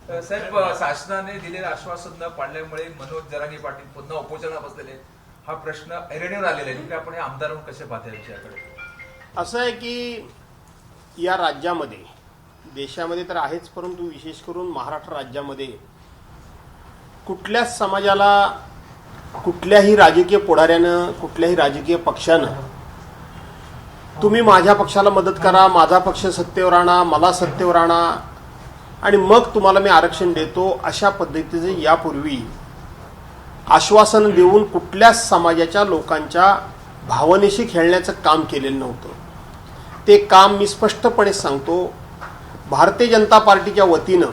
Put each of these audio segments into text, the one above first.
साहेब, शासनाने दिलेलं आश्वासन न पाळल्यामुळे मनोज जरांगे पाटील पुन्हा उपोषणाला बसलेले, हा प्रश्न ऐरणीवर आलेला आहे. आपण हे आमदार म्हणून कसे पाहता याच्याकडे? असं आहे की या राज्यामध्ये, देशामध्ये तर आहेच, परंतु विशेष करून महाराष्ट्र राज्यामध्ये कुठल्याच समाजाला, कुठल्याही राजकीय पुढाऱ्यानं, कुठल्याही राजकीय पक्षानं तुम्ही माझ्या पक्षाला मदत करा, माझा पक्ष सत्तेवर आणा, मला सत्तेवर आणा आणि मग तुम्हाला मी आरक्षण देतो, अशा पद्धतीचे यापूर्वी आश्वासन देऊन कुठल्याच समाजाच्या लोकांच्या भावनेशी खेळण्याचं काम केलेलं नव्हतं. ते काम मी स्पष्टपणे सांगतो, भारतीय जनता पार्टीच्या वतीनं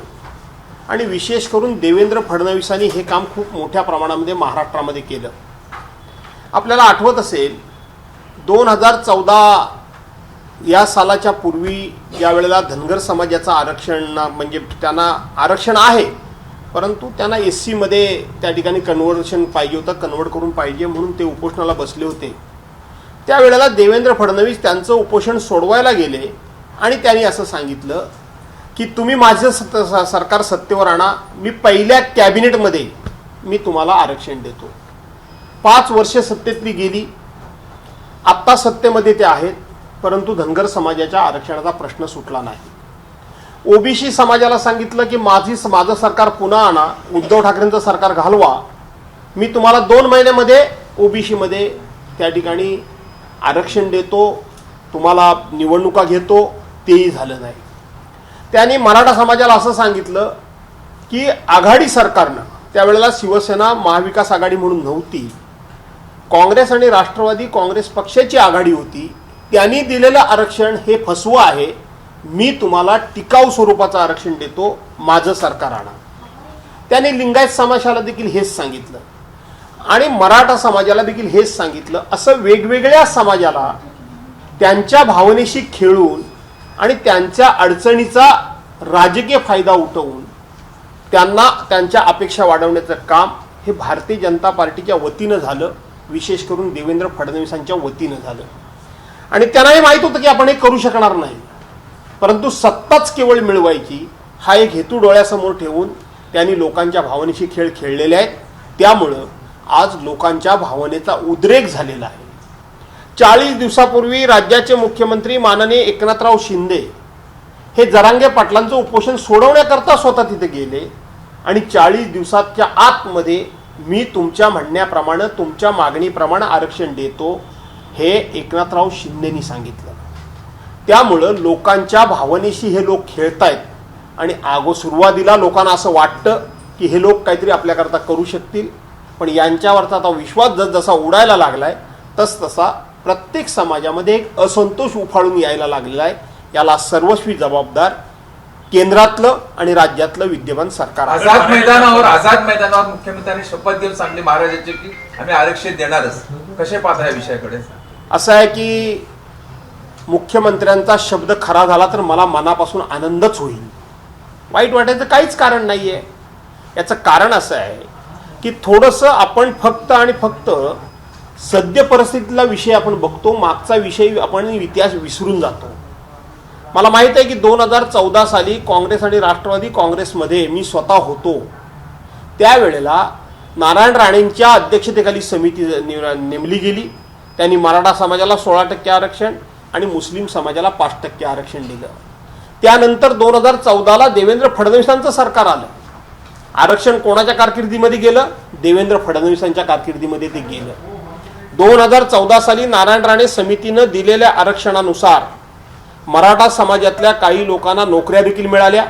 आणि विशेष करून देवेंद्र फडणवीसांनी हे काम खूप मोठ्या प्रमाणामध्ये महाराष्ट्रामध्ये केलं. आपल्याला आठवत असेल 2014 या सालाच्या पूर्वी ज्या वेळेला धनगर समाजाचं आरक्षण, म्हणजे त्यांना आरक्षण आहे परंतु त्यांना SC मध्ये त्या ठिकाणी कन्व्हर्शन पाहिजे होतं, कन्व्हर्ट करून पाहिजे म्हणून ते उपोषणाला बसले होते. त्यावेळेला देवेंद्र फडणवीस त्यांचं उपोषण सोडवायला गेले आणि त्यांनी असं सांगितलं की तुम्ही माझं सरकार सत्तेवर आणा, मी पहिल्या कॅबिनेटमध्ये मी तुम्हाला आरक्षण देतो. 5 वर्ष सत्तेतली गेली, आत्ता सत्तेमध्ये ते आहेत, परंतु धनगर समाजाच्या आरक्षणाचा प्रश्न सुटला नाही. OBC समाजाला सांगितलं की माझं सरकार पुन्हा आणा, उद्धव ठाकरेंचं सरकार घालवा, मी तुम्हाला 2 महिन्यामध्ये OBC मध्ये त्या ठिकाणी आरक्षण देतो, तुम्हाला निवडणुका घेतो. तेही झालं नाही. त्यांनी मराठा समाजाला असं सांगितलं की आघाडी सरकारनं, त्यावेळेला शिवसेना महाविकास आघाडी म्हणून नव्हती, काँग्रेस आणि राष्ट्रवादी काँग्रेस पक्षाची आघाडी होती, त्यांनी दिलेलं आरक्षण हे फसवं आहे, मी तुम्हाला टिकाऊ स्वरूपाचं आरक्षण देतो, माझं सरकार आणा. त्यांनी लिंगायत समाजाला देखील हेच सांगितलं आणि मराठा समाजाला देखील हेच सांगितलं. असं वेगवेगळ्या समाजाला त्यांच्या भावनेशी खेळून आणि त्यांच्या अडचणीचा राजकीय फायदा उठवून त्यांना त्यांच्या अपेक्षा वाढवण्याचं काम हे भारतीय जनता पार्टीच्या वतीनं झालं, विशेष करून देवेंद्र फडणवीसांच्या वतीनं झालं. आणि त्यांनाही माहीत होतं की आपण हे करू शकणार नाही, परंतु सत्ताच केवळ मिळवायची हा एक हेतू डोळ्यासमोर ठेवून त्यांनी लोकांच्या भावनेशी खेळ खेळलेले आहेत. त्यामुळं आज लोकांच्या भावनेचा उद्रेक झालेला आहे. 40 दिवसापूर्वी राज्याचे मुख्यमंत्री माननीय एकनाथराव शिंदे हे जरांगे पाटलांचं उपोषण सोडवण्याकरता स्वतः तिथे गेले आणि 40 दिवसाच्या आतमध्ये मी तुमच्या म्हणण्याप्रमाणे, तुमच्या मागणीप्रमाणे आरक्षण देतो, हे एकनाथराव शिंदेनी सांगितलं. त्यामुळं लोकांच्या भावनेशी हे लोक खेळतायत आणि सुरुवातीला लोकांना असं वाटतं की हे लोक काहीतरी आपल्याकरता करू शकतील, पण यांच्यावरचा आता विश्वास जसजसा उडायला लागलाय तसतसा प्रत्येक समाजामध्ये एक असंतोष उफाळून यायला लागलेला आहे. याला सर्वस्वी जबाबदार केंद्रातलं आणि राज्यातलं विद्यमान सरकार. आझाद मैदानावर मुख्यमंत्र्यांनी शपथ घेऊन सांगले महाराजांचे की आम्ही आरक्षण देणारच. कसे पाहता या विषयाकडे? असं आहे की मुख्यमंत्र्यांचा शब्द खरा झाला तर मला मनापासून आनंदच होईल, वाईट वाटायचं काहीच कारण नाहीये. याचं कारण असं आहे की थोडंसं आपण फक्त आणि फक्त सद्य परिस्थितीतला विषय आपण बघतो, मागचा विषय आपण इतिहास विसरून जातो. मला माहित आहे की 2014 साली काँग्रेस आणि राष्ट्रवादी काँग्रेसमध्ये मी स्वतः होतो. त्यावेळेला नारायण राणेंच्या अध्यक्षतेखाली समिती नेमली गेली. त्यांनी मराठा समाजाला 16% आरक्षण आणि मुस्लिम समाजाला 5% आरक्षण दिलं. त्यानंतर 2014ला देवेंद्र फडणवीसांचं सरकार आलं. आरक्षण कोणाच्या कारकिर्दीमध्ये गेलं? देवेंद्र फडणवीसांच्या कारकिर्दीमध्ये ते गेलं. 2014 साली नारायण राणे समितीनं दिलेल्या आरक्षणानुसार मराठा समाजातल्या काही लोकांना नोकऱ्या देखील मिळाल्या,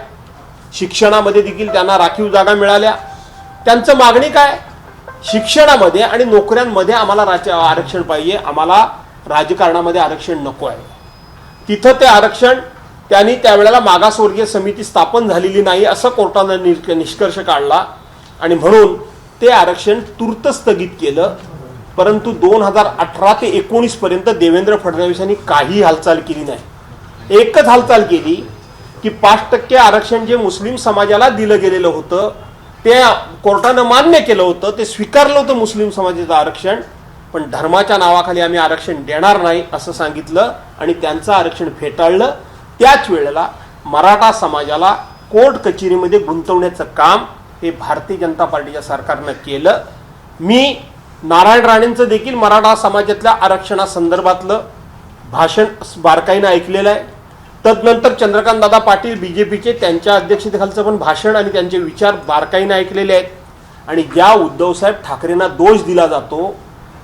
शिक्षणामध्ये देखील त्यांना राखीव जागा मिळाल्या. त्यांचं मागणी काय? शिक्षणामध्ये आणि नोकऱ्यांमध्ये आम्हाला आरक्षण पाहिजे, आम्हाला राजकारणामध्ये आरक्षण नको आहे. तिथं ते आरक्षण त्यांनी त्यावेळेला मागासवर्गीय समिती स्थापन झालेली नाही असं कोर्टानं निष्कर्ष काढला आणि म्हणून ते आरक्षण तूर्त स्थगित केलं. परंतु 2018 ते 19 पर्यंत देवेंद्र फडणवीसांनी काही हालचाल केली नाही. एकच हालचाल केली की 5% आरक्षण जे मुस्लिम समाजाला दिलं गेलेलं होतं ते कोर्टानं मान्य केलं होतं, ते स्वीकारलं होतं मुस्लिम समाजाचं आरक्षण, पण धर्माच्या नावाखाली आम्ही आरक्षण देणार नाही असं सांगितलं आणि त्यांचं आरक्षण फेटाळलं. त्याच वेळेला मराठा समाजाला कोर्ट कचेरीमध्ये गुंतवण्याचं काम हे भारतीय जनता पार्टीच्या सरकारनं केलं. मी नारायण राणेंचं देखील मराठा समाजातल्या आरक्षणासंदर्भातलं भाषण बारकाईनं ऐकलेलं आहे. तदनंतर चंद्रकांत दादा पाटील बीजेपीचे त्यांच्या अध्यक्षतेखालचं पण भाषण आणि त्यांचे विचार बारकाईनं ऐकलेले आहेत. आणि ज्या उद्धवसाहेब ठाकरेंना दोष दिला जातो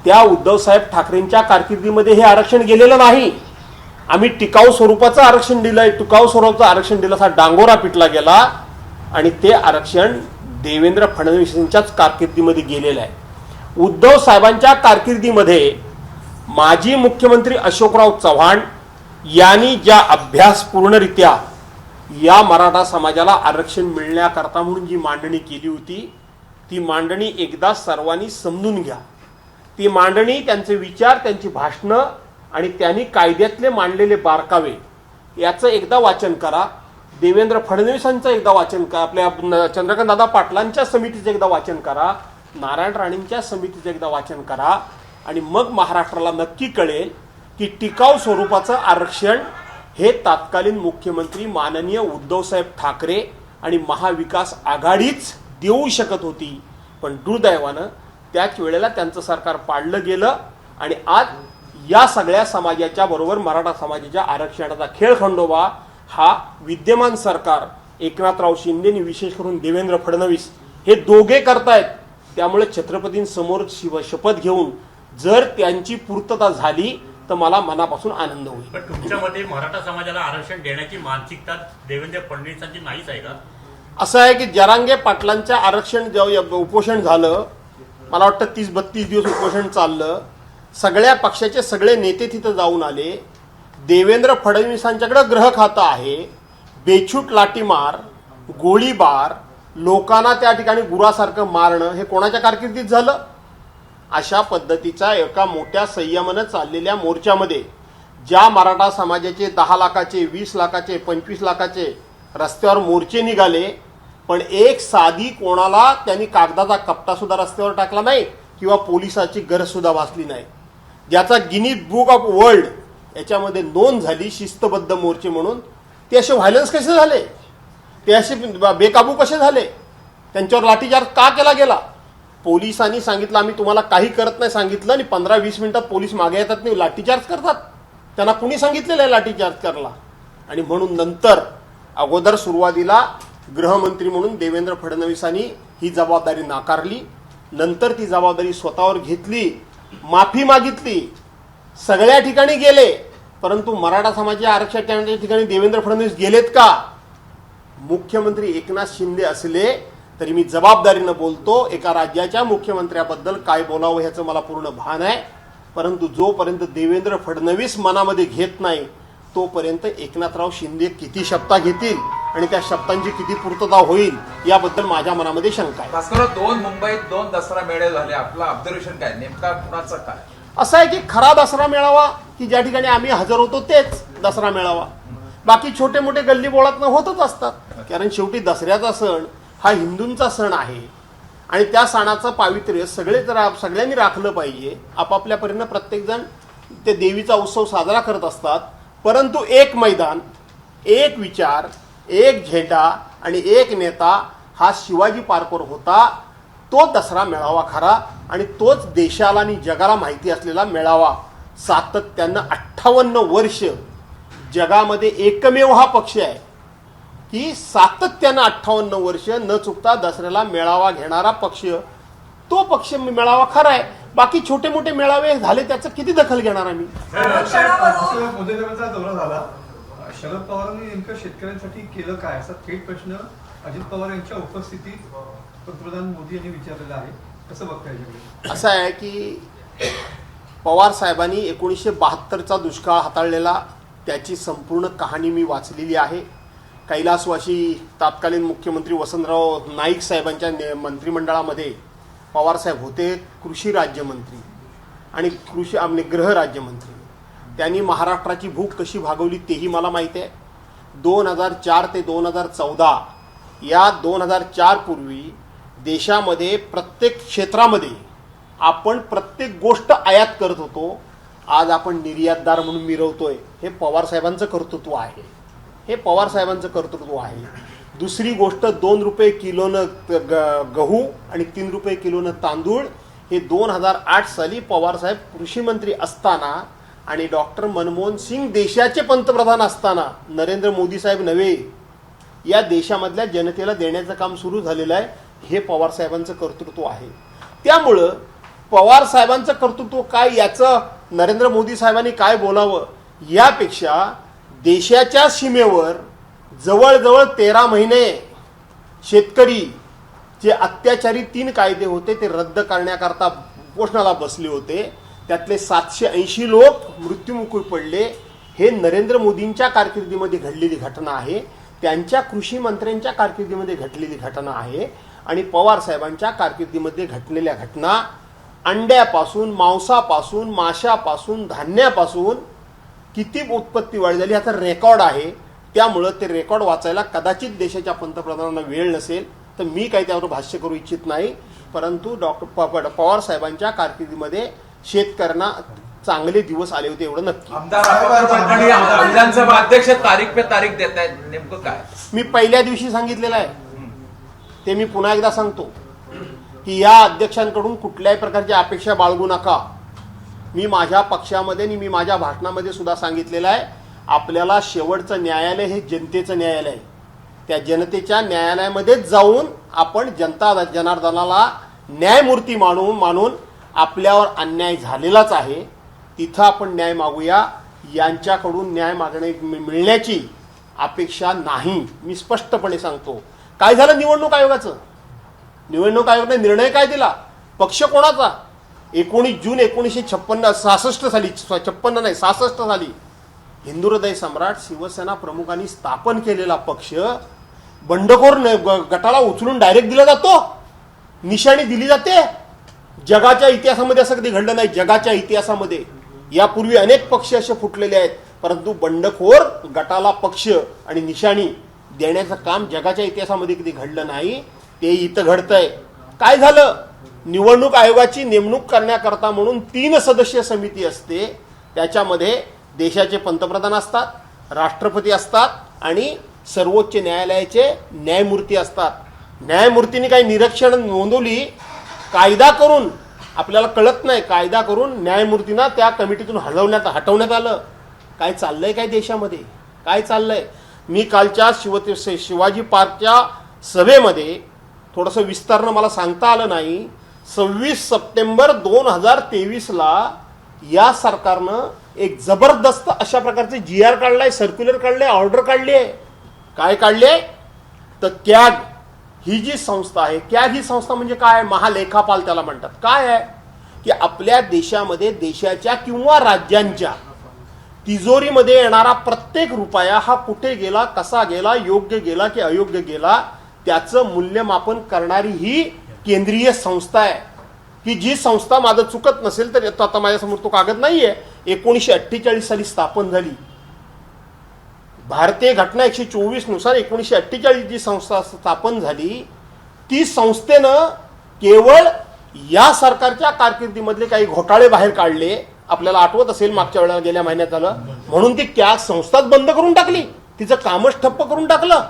त्या उद्धवसाहेब ठाकरेंच्या कारकिर्दीमध्ये हे आरक्षण गेलेलं नाही. आम्ही टिकाऊ स्वरूपाचं आरक्षण दिलंय, टिकाऊ स्वरूपाचं आरक्षण दिलं असा डांगोरा पिटला गेला आणि ते आरक्षण देवेंद्र फडणवीसांच्याच कारकिर्दीमध्ये गेलेलं आहे. उद्धव साहेबांच्या कारकिर्दीमध्ये माजी मुख्यमंत्री अशोकराव चव्हाण यांनी ज्या अभ्यासपूर्णरित्या या मराठा समाजाला आरक्षण मिळण्याकरता म्हणून जी मांडणी केली होती ती मांडणी एकदा सर्वांनी समजून घ्या. ती मांडणी, त्यांचे विचार, त्यांची भाषणं आणि त्यांनी कायद्यातले मांडलेले बारकावे याचं एकदा वाचन करा. देवेंद्र फडणवीसांचं एकदा वाचन करा. आपल्या चंद्रकांत दादा पाटलांच्या समितीचं एकदा वाचन करा. नारायण राणेंच्या समितीचं एकदा वाचन करा. आणि मग महाराष्ट्राला नक्की कळेल की टिकाऊ स्वरूपाचं आरक्षण हे तात्कालीन मुख्यमंत्री माननीय उद्धवसाहेब ठाकरे आणि महाविकास आघाडीच देऊ शकत होती. पण दुर्दैवानं त्याच वेळेला त्यांचं सरकार पाडलं गेलं आणि आज या सगळ्या समाजाच्या बरोबर मराठा समाजाच्या आरक्षणाचा खेळखंडोबा हा विद्यमान सरकार एकनाथराव शिंदे आणि विशेष करून देवेंद्र फडणवीस हे दोघे करतायत. त्यामुळे छत्रपतींसमोर शपथ घेऊन जर त्यांची पूर्तता झाली तर मला मनापासून आनंद होईल. पण तुमच्या मते मराठा समाजाला आरक्षण देण्याची मानसिकता देवेंद्र फडणवीसांची नाहीच आहे का? असं आहे की जरांगे पाटलांचं आरक्षण जेव्हा उपोषण झालं, मला वाटतं 30-32 दिवस उपोषण चाललं. सगळ्या पक्षाचे सगळे नेते तिथं जाऊन आले. देवेंद्र फडणवीसांच्याकडे ग्रह खातं आहे. बेछूट लाठीमार, गोळीबार, लोकांना त्या ठिकाणी गुरासारखं मारणं हे कोणाच्या कारकिर्दीत झालं? अशा पद्धतीचा एका मोठ्या संयमानं चाललेल्या मोर्चामध्ये ज्या मराठा समाजाचे 10 लाखाचे, 20 लाखाचे, 25 लाखाचे रस्त्यावर मोर्चे निघाले, पण एक साधी कोणाला त्यांनी कागदाचा कपटा सुद्धा रस्त्यावर टाकला नाही किंवा पोलिसाची गरज सुद्धा भासली नाही. ज्याचा गिनीज बुक ऑफ वर्ल्ड याच्यामध्ये नोंद झाली शिस्तबद्ध मोर्चे म्हणून. ते असे व्हायलन्स कसे झाले? ते असे बेकाबू कसे झाले? त्यांच्यावर लाठीचार्ज का केला गेला? पोलिसांनी सांगितलं आम्ही तुम्हाला काही करत नाही सांगितलं आणि 15-20 मिनिटात पोलीस मागे येतात नाही लाठीचार्ज करतात. त्यांना कुणी सांगितलेलं आहे लाठीचार्ज करायला? आणि म्हणून नंतर अगोदर सुरुवातीला गृहमंत्री म्हणून देवेंद्र फडणवीसांनी ही जबाबदारी नाकारली. नंतर ती जबाबदारी स्वतःवर घेतली, माफी मागितली, सगळ्या ठिकाणी गेले. परंतु मराठा समाजाच्या आरक्षणाच्या ठिकाणी देवेंद्र फडणवीस गेलेत का? मुख्यमंत्री एकनाथ शिंदे असले तरी मी जबाबदारीनं बोलतो. एका राज्याच्या मुख्यमंत्र्याबद्दल काय बोलावं ह्याचं मला पूर्ण भान आहे. परंतु जोपर्यंत देवेंद्र फडणवीस मनामध्ये घेत नाही तोपर्यंत एकनाथराव शिंदे किती शब्द घेतील आणि त्या शब्दांची किती पूर्तता होईल याबद्दल माझ्या मनामध्ये शंका आहे. भास्करराव, 2 मुंबईत 2 दसरा मेळे झाले. आपलं ऑब्झर्वेशन काय, नेमका कुणाचा काय? असं आहे की खरा दसरा मेळावा की ज्या ठिकाणी आम्ही हजर होतो तेच दसरा मेळावा. बाकी छोटे मोठे गल्ली बोळातनं होतच असतात. कारण शेवटी दसऱ्याचा सण हा हिंदूंचा सण आहे आणि त्या सणाचं पावित्र्य सगळ्यांनी राखलं पाहिजे. आपापल्या परीनं प्रत्येकजण ते देवीचा उत्सव साजरा करत असतात. परंतु एक मैदान, एक विचार, एक झेंडा आणि एक नेता हा शिवाजी पार्कवर होता. तो दसरा मेळावा खरा आणि तोच देशाला आणि जगाला माहिती असलेला मेळावा. सातत्यानं 58 वर्ष जगामध्ये एकमेव हा पक्ष आहे की सातत्यानं 58 वर्ष न चुकता दसऱ्याला मेळावा घेणारा पक्ष. तो पक्ष मेळावा खरा आहे. बाकी छोटे मोठे मेळावे झाले त्याचं किती दखल घेणार आम्ही? मोदीनगरचा दौरा झाला. शरद पवारांनी नेमकं शेतकऱ्यांसाठी केलं काय असा थेट प्रश्न अजित पवार यांच्या उपस्थितीत पंतप्रधान मोदी यांनी विचारलेला आहे. कसं बघताय? असं आहे की पवार साहेबांनी 1972चा दुष्काळ हाताळलेला त्याची संपूर्ण कहाणी मी वाचलेली आहे. कैलासवासी तात्कालीन मुख्यमंत्री वसंतराव नाईक साहेबांच्या मंत्रिमंडळामध्ये पवारसाहेब होते कृषी राज्यमंत्री आणि गृह राज्यमंत्री. त्यांनी महाराष्ट्राची भूक कशी भागवली तेही मला माहिती आहे. 2004 ते 2014 या 2004 पूर्वी देशामध्ये प्रत्येक क्षेत्रामध्ये आपण प्रत्येक गोष्ट आयात करत होतो. आज आपण निर्यातदार म्हणून मिरवतोय. हे पवारसाहेबांचं कर्तृत्व आहे. हे पवारसाहेबांचं कर्तृत्व आहे. दुसरी गोष्ट 2 रुपये किलोनं गहू आणि 3 रुपये किलोनं तांदूळ हे 2008 साली पवारसाहेब कृषी मंत्री असताना आणि डॉक्टर मनमोहन सिंग देशाचे पंतप्रधान असताना, नरेंद्र मोदी साहेब नव्हे, या देशामधल्या जनतेला देण्याचं काम सुरू झालेलं आहे. हे पवारसाहेबांचं कर्तृत्व आहे. त्यामुळं पवारसाहेबांचं कर्तृत्व काय याचं नरेंद्र मोदी साहेबांनी काय बोलावं यापेक्षा देशाच्या सीमेवर जवळजवळ 13 महिने शेतकरी जे अत्याचारी 3 कायदे होते ते रद्द करण्याकरता उपोषणाला बसले होते. त्यातले 780 लोक मृत्युमुखी पडले. हे नरेंद्र मोदींच्या कारकिर्दीमध्ये घडलेली घटना आहे. त्यांच्या कृषी मंत्र्यांच्या कारकिर्दीमध्ये घडलेली घटना आहे. आणि पवार साहेबांच्या कारकिर्दीमध्ये घडलेल्या घटना अंड्यापासून, मांसापासून, माशापासून, धान्यापासून किती उत्पत्ती वाढ झाली याचा रेकॉर्ड आहे. त्यामुळं ते रेकॉर्ड वाचायला कदाचित देशाच्या पंतप्रधानांना वेळ नसेल, तर मी काही त्यावर भाष्य करू इच्छित नाही. परंतु डॉक्टर पवार साहेबांच्या कारकिर्दीमध्ये शेतकऱ्यांना चांगले दिवस आले होते एवढं नक्की. आमदार आपण विधानसभा अध्यक्ष तारीख पे तारीख देत आहेत, नेमकं काय? मी पहिल्या दिवशी सांगितलेलं आहे, ते मी पुन्हा एकदा सांगतो की या अध्यक्षांकडून कुठल्याही प्रकारची अपेक्षा बाळगू नका. मी माझ्या पक्षामध्ये आणि मी माझ्या भाषणामध्ये सुद्धा सांगितलेलं आहे, आपल्याला शेवटचं न्यायालय हे जनतेचं न्यायालय आहे. त्या जनतेच्या न्यायालयामध्येच जाऊन आपण जनता जनार्दनाला न्यायमूर्ती मानून आपल्यावर अन्याय झालेलाच आहे तिथं आपण न्याय मागूया. यांच्याकडून न्याय मिळण्याची अपेक्षा नाही. मी स्पष्टपणे सांगतो. काय झालं निवडणूक आयोगाचं? निवडणूक आयोगाने निर्णय काय दिला? पक्ष कोणाचा? 19 जून 1966 साली हिंदू हृदय सम्राट शिवसेना प्रमुखांनी स्थापन केलेला पक्ष बंडखोर गटाला उचलून डायरेक्ट दिला जातो, निशाणी दिली जाते. जगाच्या इतिहासामध्ये असं कधी घडलं नाही. जगाच्या इतिहासामध्ये यापूर्वी अनेक पक्ष असे फुटलेले आहेत, परंतु बंडखोर गटाला पक्ष आणि निशाणी देण्याचं काम जगाच्या इतिहासामध्ये कधी घडलं नाही. ते इथं घडतंय. काय झालं? निवडणूक आयोगाची नेमणूक करण्याकरता म्हणून 3 सदस्यीय समिती असते. त्याच्यामध्ये देशाचे पंतप्रधान असतात, राष्ट्रपती असतात आणि सर्वोच्च न्यायालयाचे न्यायमूर्ती असतात. न्यायमूर्तींनी काही निरीक्षण नोंदवली, कायदा करून आपल्याला कळत नाही, कायदा करून न्यायमूर्तींना त्या कमिटीतून हटवण्यात आलं. काय चाललंय काय देशामध्ये? काय चाललंय? मी कालच्या शिवाजी पार्कच्या सभेमध्ये थोडंसं विस्तारानं मला सांगता आलं नाही. 26 सप्टेंबर 2023ला या सरकारनं एक जबरदस्त अशा प्रकारचे GR काढलाय, सर्क्युलर काढले, ऑर्डर काढली आहे. काय काढले? तर कॅग ही जी संस्था आहे, कॅग ही संस्था म्हणजे काय? महालेखापाल त्याला म्हणतात. काय आहे की आपल्या देशामध्ये देशाच्या किंवा राज्यांच्या तिजोरीमध्ये येणारा प्रत्येक रुपया हा कुठे गेला, कसा गेला, योग्य गेला की अयोग्य गेला, त्याचं मूल्यमापन करणारी ही केंद्रीय संस्था आहे. की जी संस्था माझं चुकत नसेल तर आता माझ्यासमोर तो कागद नाहीये, 1948 साली स्थापन झाली. भारतीय घटना 124 नुसार 1948 जी संस्था स्थापन झाली, ती संस्थेनं केवळ या सरकारच्या कारकिर्दीमधले काही घोटाळे बाहेर काढले. आपल्याला आठवत असेल मागच्या वेळेला गेल्या महिन्यात झालं, म्हणून ती त्या संस्थाच बंद करून टाकली, तिचं कामच ठप्प करून टाकलं.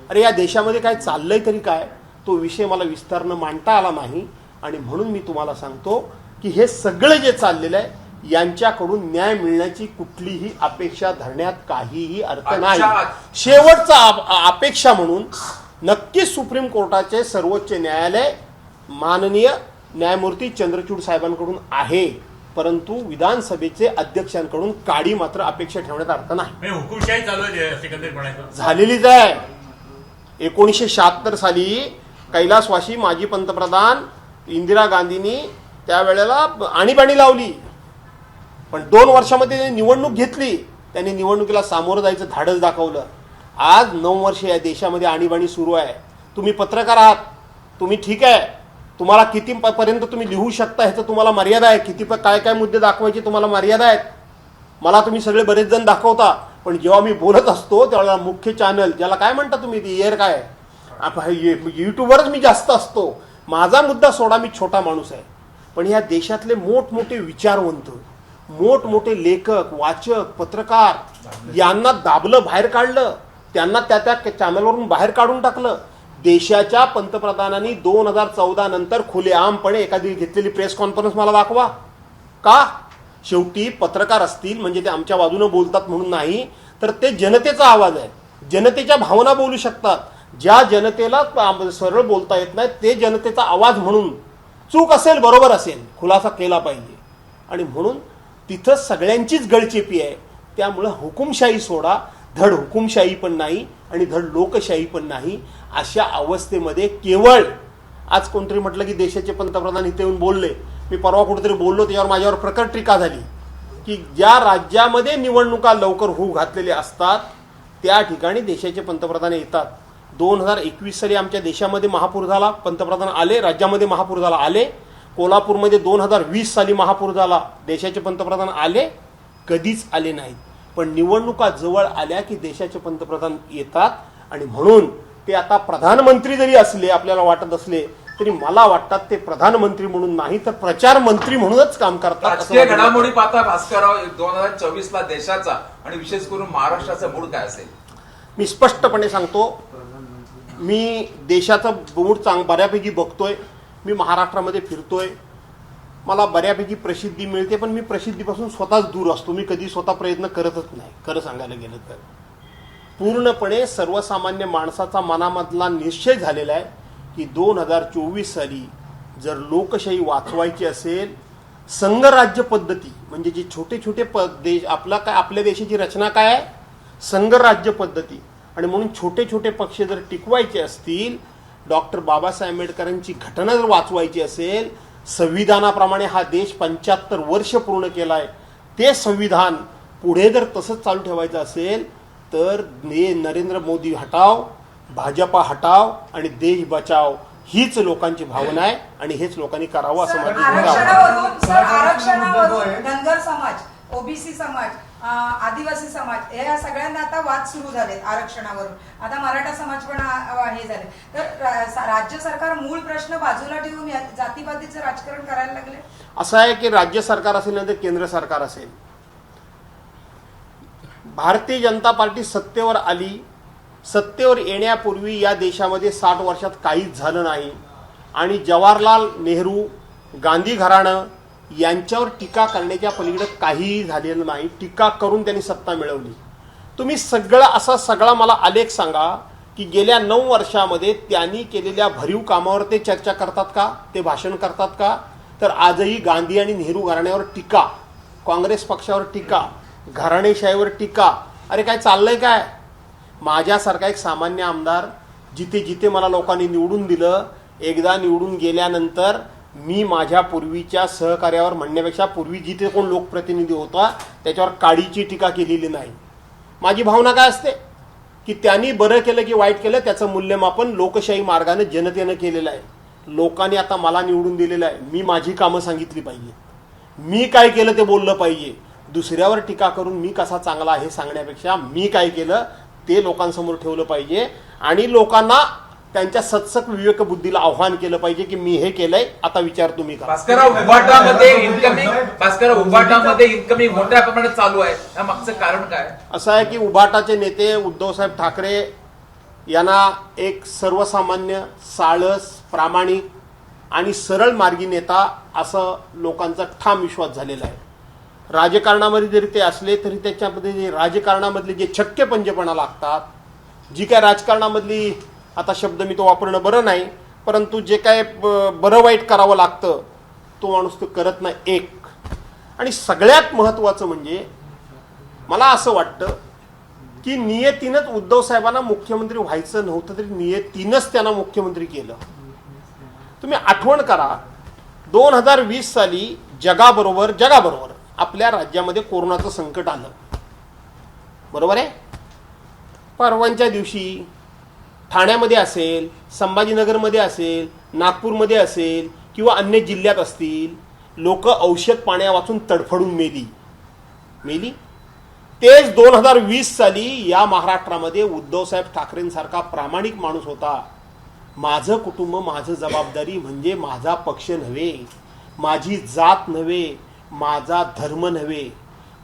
अरे या देशामध्ये काय चाललंय तरी काय? तो विषय मला विस्तारानं मांडता आला नाही. आणि म्हणून मी तुम्हाला सांगतो की हे सगळे जे चाललेलं आहे यांच्याकडून न्याय मिळण्याची कुठलीही अपेक्षा धरण्यात काहीही अर्थ नाही. शेवटचा अपेक्षा म्हणून नक्कीच सुप्रीम कोर्टाचे सर्वोच्च न्यायालय माननीय न्यायमूर्ती चंद्रचूड साहेबांकडून आहे, परंतु विधानसभेचे अध्यक्षांकडून काडी मात्र अपेक्षा ठेवण्यात अर्थ नाही. हुकुमशाही चालू आहे झालेलीच आहे. 1976 साली कैलासवासी माजी पंतप्रधान इंदिरा गांधींनी त्यावेळेला आणीबाणी लावली, पण 2 वर्षामध्ये निवडणूक घेतली. त्यांनी निवडणुकीला सामोरं जायचं धाडस दाखवलं. आज 9 वर्ष या देशामध्ये आणीबाणी सुरू आहे. तुम्ही पत्रकार आहात, तुम्ही ठीक आहे, तुम्हाला किती पर्यंत तुम्ही लिहू शकता ह्याचं तुम्हाला मर्यादा आहे, किती काय काय मुद्दे दाखवायचे तुम्हाला मर्यादा आहेत. मला तुम्ही सगळे बरेच जण दाखवता, पण जेव्हा मी बोलत असतो त्यावेळेला मुख्य चॅनल ज्याला काय म्हणता तुम्ही, ती एअर काय युट्यूबवरच मी जास्त असतो. माझा मुद्दा सोडा, मी छोटा माणूस आहे, पण या देशातले मोठमोठे विचारवंत, मोठमोठे लेखक, वाचक, पत्रकार यांना दाबलं, बाहेर काढलं. त्यांना त्या चॅनलवरून बाहेर काढून टाकलं. देशाच्या पंतप्रधानांनी 2014 नंतर खुलेआमपणे एखादी घेतलेली प्रेस कॉन्फरन्स मला दाखवा. का? शेवटी पत्रकार असतील म्हणजे ते आमच्या बाजूने बोलतात म्हणून नाही, तर ते जनतेचा आवाज आहे, जनतेच्या भावना बोलू शकतात. ज्या जनतेला सरळ बोलता येत नाही ते जनतेचा आवाज म्हणून चूक असेल बरोबर असेल खुलासा केला पाहिजे. आणि म्हणून तिथं सगळ्यांचीच गळचेपी आहे. त्यामुळं हुकुमशाही सोडा, धड हुकुमशाही पण नाही आणि धड लोकशाही पण नाही. अशा अवस्थेमध्ये केवळ आज कोणतरी म्हटलं की देशाचे पंतप्रधान इथे येऊन बोलले, मी परवा कुठेतरी बोललो त्याच्यावर माझ्यावर प्रकट टीका झाली की ज्या राज्यामध्ये निवडणुका लवकर होऊ घातलेल्या असतात त्या ठिकाणी देशाचे पंतप्रधान येतात. 2021 साली आमच्या देशामध्ये महापूर झाला, पंतप्रधान आले, राज्यामध्ये महापूर झाला आले. कोल्हापूरमध्ये 2020 साली महापूर झाला, देशाचे पंतप्रधान आले, कधीच आले नाहीत. पण निवडणुका जवळ आल्या की देशाचे पंतप्रधान येतात. आणि म्हणून ते आता प्रधानमंत्री जरी असले आपल्याला वाटत असले तरी मला वाटतात ते प्रधानमंत्री म्हणून नाही तर प्रचार मंत्री म्हणूनच काम करतात. राजकीय घडामोडी पाहता भास्करराव 2024 देशाचा आणि विशेष करून महाराष्ट्राचा मूड काय असेल? मी स्पष्टपणे सांगतो, मी देशाचा मूड बऱ्यापैकी बघतोय. मी महाराष्ट्रामध्ये फिरतोय, मला बऱ्यापैकी प्रसिद्धी मिळते, पण मी प्रसिद्धीपासून स्वतःच दूर असतो. मी कधी स्वतः प्रयत्न करतच नाही. खरं सांगायला गेलं तर पूर्णपणे सर्वसामान्य माणसाचा मनामधला निश्चय झालेला आहे की 2024 साली जर लोकशाही वाचवायची असेल, संघराज्य पद्धती म्हणजे जे छोटे छोटे देश आपल्या देशाची रचना काय आहे, संघराज्य पद्धती. आणि म्हणून छोटे छोटे पक्ष जर टिकवायचे असतील, डॉक्टर बाबासाहेब आंबेडकरांची घटना जर वाचवायची असेल, संविधानाप्रमाणे हा देश 75 वर्ष पूर्ण केलाय, ते संविधान पुढे जर तसंच चालू ठेवायचं असेल तर नरेंद्र मोदी हटाव, भाजपा हटाव आणि देश बचाव हीच लोकांची भावना आहे आणि हेच लोकांनी करावं असं माझं आरक्षणावरून धनगर समाज, ओबीसी समाज, आदिवासी समाज या सगळ्यांना आता वाद सुरू झाले आरक्षणावरून. आता मराठा समाज पण हे झाले. तर राज्य सरकार मूळ प्रश्न बाजूला ठेवून जातीपातीचं राजकारण करायला लागले. असं आहे की राज्य सरकार असेल ना तर केंद्र सरकार असेल, भारतीय जनता पार्टी सत्तेवर आली, सत्तेवर येण्यापूर्वी या देशामध्ये 60 वर्षात काहीच झालं नाही. आणि जवाहरलाल नेहरू, गांधी घराणं यांच्यावर टीका करण्याच्या पलीकडे काहीही झालेलं नाही. टीका करून त्यांनी सत्ता मिळवली. तुम्ही सगळा मला आलेख सांगा की गेल्या 9 वर्षामध्ये त्यांनी केलेल्या भरीव कामावर ते चर्चा करतात का, ते भाषण करतात का? तर आजही गांधी आणि नेहरू घराण्यावर टीका, काँग्रेस पक्षावर टीका, घराणेशाहीवर टीका. अरे काय चाललंय काय? माझ्यासारखा एक सामान्य आमदार, जिथे जिथे मला लोकांनी निवडून दिलं, एकदा निवडून गेल्यानंतर मी माझ्या पूर्वीच्या सहकार्यावर म्हणण्यापेक्षा पूर्वी जिथे कोण लोकप्रतिनिधी होता त्याच्यावर काडीची टीका केलेली नाही. माझी भावना काय असते की त्यांनी बरं केलं की वाईट केलं त्याचं मूल्यमापन लोकशाही मार्गाने जनतेनं केलेलं आहे. लोकांनी आता मला निवडून दिलेलं आहे, मी माझी कामं सांगितली पाहिजे, मी काय केलं ते बोललं पाहिजे. दुसऱ्यावर टीका करून मी कसा चांगला हे सांगण्यापेक्षा मी काय केलं ते लोकांसमोर ठेवलं पाहिजे आणि लोकांना त्यांच्या सत्सक विवेक बुद्धीला आव्हान केलं पाहिजे की मी हे केलंय, आता विचार तुम्ही करा. भास्करराव उभाटामध्ये इन्कमिंग मोठ्या प्रमाणात चालू आहे, या मागचं कारण काय? असं आहे की उभाटाचे नेते उद्धवसाहेब ठाकरे यांना एक सर्वसामान्य, साळस, प्रामाणिक आणि सरळ मार्गी नेता असं लोकांचा ठाम विश्वास झालेला आहे. राजकारणामध्ये जरी ते असले तरी त्याच्यामध्ये जे राजकारणामधले जे छक्के पंजेपणा लागतात, जी काय राजकारणामधली, आता शब्द मी तो वापरणं बरं नाही, परंतु जे काय बरं वाईट करावं लागतं तो माणूस तो करत नाही. एक आणि सगळ्यात महत्त्वाचं म्हणजे मला असं वाटतं की नियतीनंच उद्धव साहेबांना मुख्यमंत्री व्हायचं नव्हतं तरी नियतीनंच त्यांना मुख्यमंत्री केलं. तुम्ही आठवण करा, 2020 साली जगाबरोबर आपल्या राज्यामध्ये कोरोनाचं संकट आलं, बरोबर आहे. परवांच्या दिवशी ठाण्यामध्ये असेल, संभाजीनगरमध्ये असेल, नागपूरमध्ये असेल किंवा अन्य जिल्ह्यात असतील, लोक औषध पाण्या वाचून तडफडून मेली. तेच 2020 साली या महाराष्ट्रामध्ये उद्धवसाहेब ठाकरेंसारखा प्रामाणिक माणूस होता. माझं कुटुंब, माझं जबाबदारी म्हणजे माझा पक्ष नव्हे, माझी जात नव्हे, माझा धर्म नव्हे,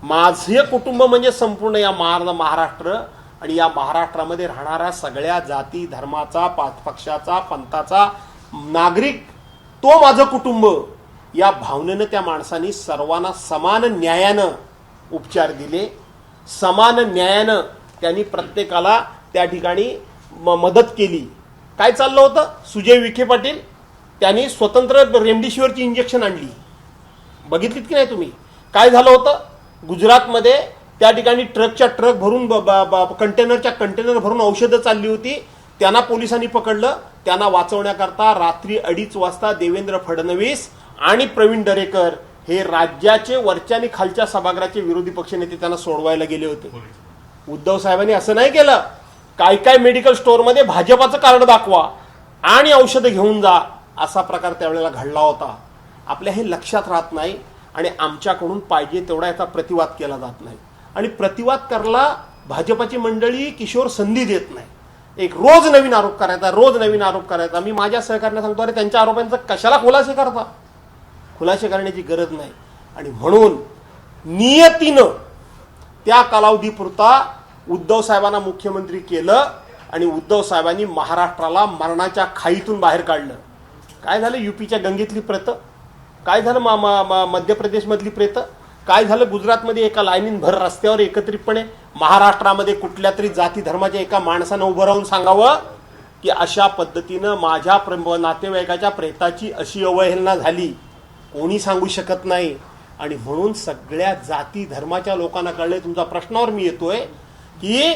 माझे कुटुंब म्हणजे संपूर्ण या महाराष्ट्र, आणि या महाराष्ट्रामध्ये राहणाऱ्या सगळ्या जाती धर्माचा पक्षाचा पंथाचा नागरिक, तो माझं कुटुंब, या भावनेनं त्या माणसांनी सर्वांना समान न्यायानं उपचार दिले. समान न्यायानं त्यांनी प्रत्येकाला त्या ठिकाणी मदत केली. काय चाललं होतं? सुजय विखे पाटील त्यांनी स्वतंत्र रेमडेसिवीरची इंजेक्शन आणली, बघितलीत की नाही तुम्ही? काय झालं होतं गुजरातमध्ये? त्या ठिकाणी ट्रकच्या ट्रक भरून कंटेनरच्या कंटेनर भरून औषधं चालली होती. त्यांना पोलिसांनी पकडलं. त्यांना वाचवण्याकरता रात्री 2:30 वाजता देवेंद्र फडणवीस आणि प्रवीण दरेकर हे राज्याचे वरच्या आणि खालच्या सभागृहाचे विरोधी पक्षनेते त्यांना सोडवायला गेले होते. उद्धव साहेबांनी असं नाही केलं. काय काय मेडिकल स्टोअरमध्ये भाजपाचं कार्ड दाखवा आणि औषधं घेऊन जा, असा प्रकार त्यावेळेला घडला होता. आपल्या हे लक्षात राहत नाही आणि आमच्याकडून पाहिजे तेवढा याचा प्रतिवाद केला जात नाही. आणि प्रतिवाद करायला भाजपाची मंडळी किशोर संधी देत नाही. एक रोज नवीन आरोप करायचा, रोज नवीन आरोप करायचा. मी माझ्या सहकार्यांना सांगतो, अरे त्यांच्या आरोपांचा कशाला खुलासे करता? खुलासे करण्याची गरज नाही. आणि म्हणून नियतीनं त्या कालावधीपुरता उद्धव साहेबांना मुख्यमंत्री केलं आणि उद्धव साहेबांनी महाराष्ट्राला मरणाच्या खाईतून बाहेर काढलं. काय झालं युपीच्या गंगेतली प्रेत? काय झालं मध्य प्रदेशमधली प्रेत? काय झालं गुजरातमध्ये? एका लाईनीन भर रस्त्यावर एकत्रितपणे महाराष्ट्रामध्ये कुठल्या तरी जाती धर्माच्या एका माणसानं उभं राहून सांगावं की अशा पद्धतीनं माझ्या नातेवाईकाच्या प्रेताची अशी अवहेलना झाली? कोणी सांगू शकत नाही. आणि म्हणून सगळ्या जाती धर्माच्या लोकांना कळले. तुमच्या प्रश्नावर मी येतोय की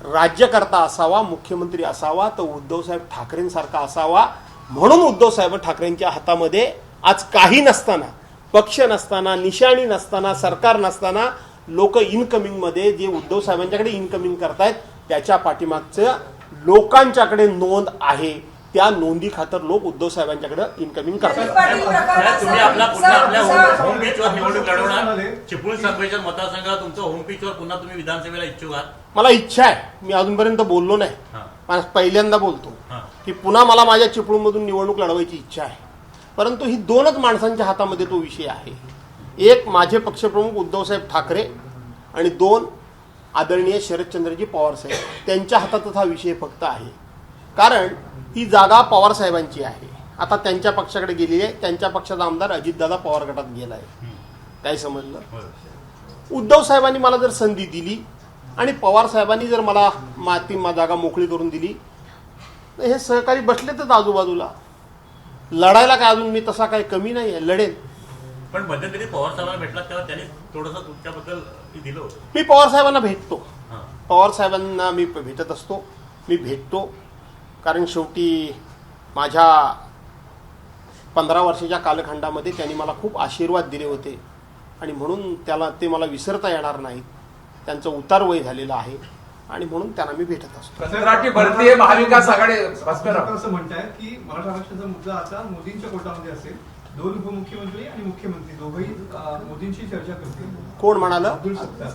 राज्यकर्ता असावा, मुख्यमंत्री असावा तर उद्धवसाहेब ठाकरेंसारखा असावा. म्हणून उद्धवसाहेब ठाकरेंच्या हातामध्ये आज काही नसताना, पक्ष नसताना, निशाणी नसताना, सरकार नसताना लोक इनकमिंगमध्ये जे उद्धव साहेबांच्याकडे इनकमिंग करतायत त्याच्या पाठीमागचं लोकांच्याकडे नोंद आहे. त्या नोंदी खातर लोक उद्धव साहेबांच्याकडे इनकमिंग करतात. तुम्ही आपला पुन्हा आपल्या होम पिचवर निवडणूक लढवणार. चिपळूण सर्वेक्षण मतदारसंघात तुमचं होम पिचवर पुन्हा तुम्ही विधानसभेला इच्छुक आहात? मला इच्छा आहे. मी अजूनपर्यंत बोललो नाही, पण पहिल्यांदा बोलतो हां. की पुन्हा मला माझ्या चिपळूणमधून निवडणूक लढवायची इच्छा आहे. परंतु ही दोनच माणसांच्या हातामध्ये तो विषय आहे. एक माझे पक्षप्रमुख उद्धवसाहेब ठाकरे आणि दोन आदरणीय शरदचंद्रजी पवार साहेब, त्यांच्या हातातच हा विषय फक्त आहे. कारण ही जागा पवार साहेबांची आहे. आता त्यांच्या पक्षाकडे गेलेली आहे. त्यांच्या पक्षाचा आमदार अजितदादा पवार गटात गेला आहे. काय समजलं? उद्धव साहेबांनी मला जर संधी दिली आणि पवार साहेबांनी जर मला ती जागा मोकळी करून दिली तर हे सहकारी बसलेतच आजूबाजूला. लढायला काय अजून मी तसा काय कमी नाही आहे, लढेल. पण मध्यंतरी पवार साहेबांना भेटला तेव्हा त्यांनी थोडंसं तुमच्याबद्दल दिलं होतं. मी पवार साहेबांना भेटतो. हां. पवार साहेबांना मी भेटत असतो, मी भेटतो. कारण शेवटी माझ्या 15 वर्षाच्या कालखंडामध्ये त्यांनी मला खूप आशीर्वाद दिले होते आणि म्हणून ते मला विसरता येणार नाहीत. त्यांचं उतार वय झालेलं आहे आणि म्हणून त्यांना मी भेटत असतो. कंत्राटी भरती हे महाविकास आघाडी असं म्हणताय की मराठा आरक्षणाचा मुद्दा आता मोदींच्या कोर्टामध्ये असेल. 2 उपमुख्यमंत्री आणि मुख्यमंत्री दोघंही मोदींशी चर्चा करतील. कोण म्हणालं? अब्दुल सत्तार.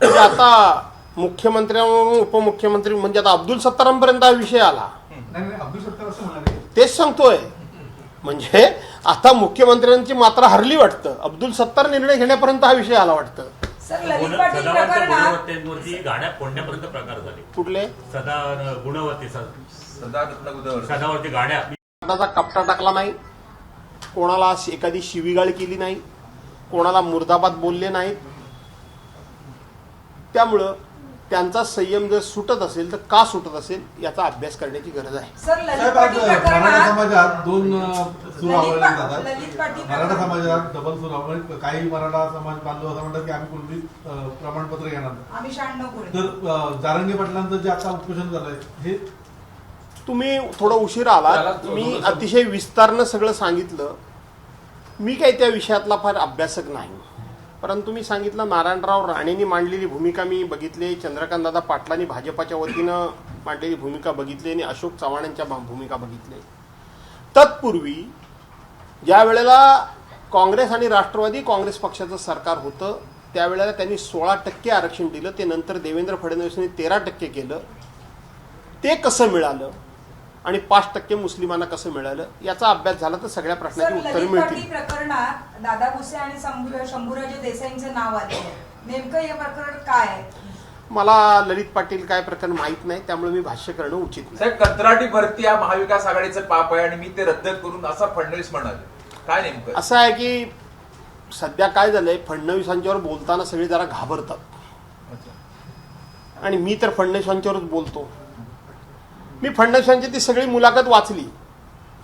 म्हणजे आता मुख्यमंत्री उपमुख्यमंत्री म्हणजे आता अब्दुल सत्तारांपर्यंत हा विषय आला. नाही अब्दुल सत्तार असं म्हणाले. तेच सांगतोय. म्हणजे आता मुख्यमंत्र्यांची मात्रा हरली वाटतं. अब्दुल सत्तार निर्णय घेण्यापर्यंत हा विषय आला वाटतं. सर ललित पाटील प्रकरणात गुणवत्तेवरती गाड्या फोडण्यापर्यंत प्रकार झाले. कुठले? गुणवत्ते सदावरती गाड्या कोणाचा कपटा टाकला नाही, कोणाला एखादी शिवीगाळ केली नाही, कोणाला मुर्दाबाद बोलले नाहीत. त्यामुळं त्यांचा संयम जर सुटत असेल तर का सुटत असेल याचा अभ्यास करण्याची गरज आहे. सर ललित साहेब, पाटील आज मराठा प्रकरणात समाजात 2 सूर आवळले जातात. ललित पाटील मराठा समाजात डबल सूर आवळले. काही मराठा समाज बांधव असं म्हणतात की आम्ही कुणबी प्रमाणपत्र घेणार नाही. आम्ही 96 पुढे. तर जारंगे पाटलांचं जे आता उपोषण झालंय हे तुम्ही थोडं उशीर आलात. मी अतिशय विस्तारानं सगळं सांगितलं. मी काही त्या विषयातला फार अभ्यासक नाही, परंतु मी सांगितलं नारायणराव राणेंनी मांडलेली भूमिका मी बघितली, चंद्रकांतदादा पाटलांनी भाजपाच्या वतीनं मांडलेली भूमिका बघितली आणि अशोक चव्हाणांच्या भूमिका बघितली. तत्पूर्वी ज्या वेळेला काँग्रेस आणि राष्ट्रवादी काँग्रेस पक्षाचं सरकार होतं त्यावेळेला त्यांनी 16% आरक्षण दिलं. ते नंतर देवेंद्र फडणवीसांनी 13% केलं. ते कसं मिळालं आणि 5% मुस्लिमांना कसं मिळालं याचा अभ्यास झाला तर सगळ्या प्रश्नाची उत्तरं ललित मिळतील. पाटील प्रकरणात दादा भुसे आणि शंभूराजे देसाईंचं नाव आले. नेमकं हे प्रकरण काय आहे? मला ललित पाटील काय प्रकार माहीत नाही, त्यामुळे मी भाष्य करणं उचित नाही. साहेब, कंत्राटी भरती हा महाविकास आघाडीचं पाप आहे आणि मी ते रद्द करून असं फडणवीस म्हणाले. काय नेमकं असं आहे की सध्या काय झालंय, फडणवीसांच्यावर बोलताना सगळे जरा घाबरतात आणि मी तर फडणवीसांच्यावरच बोलतो. मी फडणवीसांची ती सगळी मुलाखत वाचली.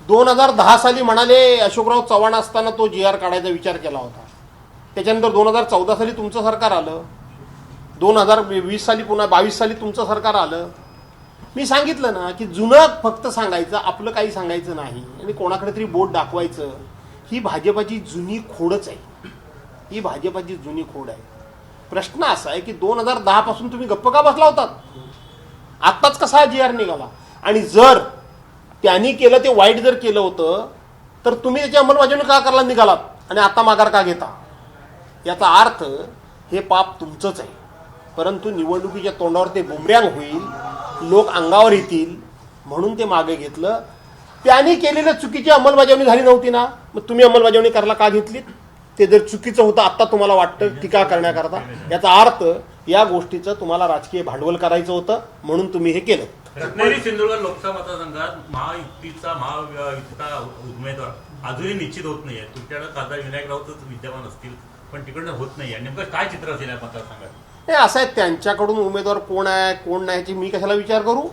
2010 साली म्हणाले अशोकराव चव्हाण असताना तो GR काढायचा विचार केला होता. त्याच्यानंतर 2014 साली तुमचं सरकार आलं, 2020 साली पुन्हा 22 साली तुमचं सरकार आलं. मी सांगितलं ना की जुनं फक्त सांगायचं, आपलं काही सांगायचं नाही आणि कोणाकडे तरी बोट दाखवायचं. ही भाजपाची जुनी खोडच आहे, ही भाजपाची जुनी खोड आहे. प्रश्न असा आहे की 2010 पासून तुम्ही गप्प का बसला होतात? आत्ताच कसा GR निघाला? आणि जर त्यांनी केलं ते वाईट जर केलं होतं तर तुम्ही त्याची अंमलबजावणी का करायला निघालात आणि आता माघार का घेता? याचा अर्थ हे पाप तुमचंच आहे. परंतु निवडणुकीच्या तोंडावर ते बुमरँग होईल, लोक अंगावर येतील म्हणून ते मागे घेतलं. त्यांनी केलेल्या चुकीची अंमलबजावणी झाली नव्हती ना, मग तुम्ही अंमलबजावणी करायला का घेतलीत? ते जर चुकीचं होतं आत्ता तुम्हाला वाटतं टीका करण्याकरता, याचा अर्थ या गोष्टीचं तुम्हाला राजकीय भांडवल करायचं होतं म्हणून तुम्ही हे केलं. रत्नागिरी सिंधुदुर्ग लोकसभा मतदारसंघात महायुतीचा उमेदवार अजूनही निश्चित होत नाहीये. तुमच्याकडे खासदार विनायक राऊतच विद्यमान असतील, पण तिकडनं होत नाही. नेमकं काय चित्र असेल या मतदारसंघात? हे असं आहे, त्यांच्याकडून उमेदवार कोण आहे कोण नाही याची मी कशाला विचार करू?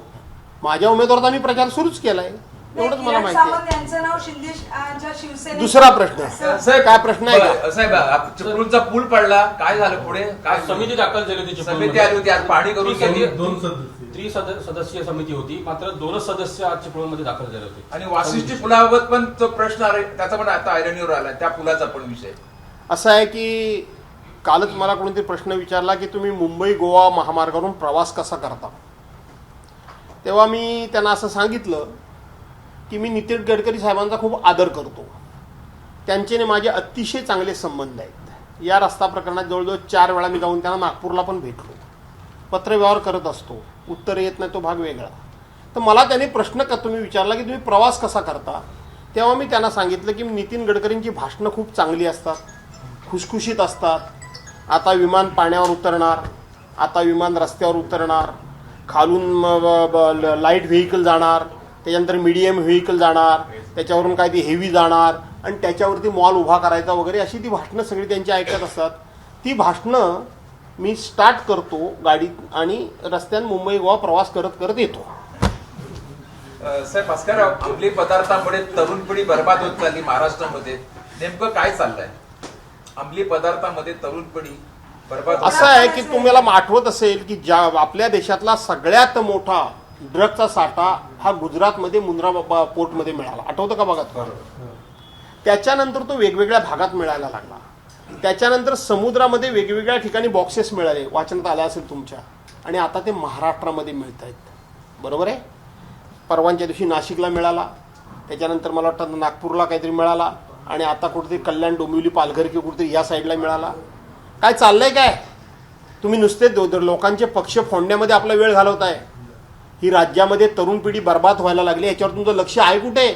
माझ्या उमेदवाराचा मी प्रचार सुरूच केलाय, एवढंच मला माहिती आहे. सावंत यांचं नाव शिंदेच्या शिवसेनेत. दुसरा प्रश्न साहेब, काय प्रश्न आहे का? साहेब, चिपळूणचा पूल पडला, काय झालं पुढे? काय समिती दाखल झाली होती समिती आली होती, आज पाहणी करून गेली. दोन सदस्य सदस्यीय समिती होती, मात्र 2च सदस्य आज चिपळूणमध्ये दाखल झाले होते. आणि वाशिष्ठी पुलाबाबत पण तो प्रश्न आला, त्याचा पण आता ऐरणीवर आला, त्या पुलाचा पण विषय. असं आहे की कालच मला कोणीतरी प्रश्न विचारला की तुम्ही मुंबई गोवा महामार्गावरून प्रवास कसा करता. तेव्हा मी त्यांना असं सांगितलं की मी नितीन गडकरी साहेबांचा खूप आदर करतो, त्यांचे माझे अतिशय चांगले संबंध आहेत. या रस्ता प्रकरणात जवळजवळ 4 वेळा मी जाऊन त्यांना नागपूरला पण भेटलो, पत्रव्यवहार करत असतो. उत्तर येत नाही तो भाग वेगळा. तर मला त्यांनी प्रश्न तुम्ही विचारला की तुम्ही प्रवास कसा करता, तेव्हा मी त्यांना सांगितलं की नितीन गडकरींची भाषणं खूप चांगली असतात, खुशखुशीत असतात. आता विमान पाण्यावर उतरणार, आता विमान रस्त्यावर उतरणार, खालून लाईट व्हेकल जाणार, त्याच्यानंतर मीडियम व्हेकल जाणार, त्याच्यावरून काय ती हेवी जाणार आणि त्याच्यावरती मॉल उभा करायचा वगैरे, अशी ती भाषणं सगळी त्यांची ऐकत असतात. ती भाषणं मी स्टार्ट करतो गाडीत आणि रस्त्यानं मुंबई गोवा प्रवास करत करत येतो. साहेब, भास्करराव, अंमली पदार्थामुळे तरुण पिढी बर्बाद होत चालली महाराष्ट्रामध्ये, नेमकं काय चाललंय? अंमली पदार्थामध्ये तरुण पिढी बर्बाद होत. असं आहे की तुम्हाला आठवत असेल की ज्या आपल्या देशातला सगळ्यात मोठा ड्रगचा साठा हा गुजरातमध्ये मुंद्रा पोर्टमध्ये मिळाला, आठवतं का बघा? त्याच्यानंतर तो वेगवेगळ्या भागात मिळायला लागला. त्याच्यानंतर समुद्रामध्ये वेगवेगळ्या ठिकाणी बॉक्सेस मिळाले, वाचनात आल्या असेल तुमच्या, आणि आता ते महाराष्ट्रामध्ये मिळत आहेत. बरोबर आहे? परवांच्या दिवशी नाशिकला मिळाला, त्याच्यानंतर मला वाटतं नागपूरला काहीतरी मिळाला आणि आता कुठेतरी कल्याण, डोंबिवली, पालघर किंवा कुठेतरी या साईडला मिळाला. काय चाललंय काय? तुम्ही नुसते लोकांचे पक्ष फोडण्यामध्ये आपला वेळ घालवताय. ही राज्यामध्ये तरुण पिढी बर्बाद व्हायला लागली, याच्यावर तुमचं लक्ष आहे कुठे?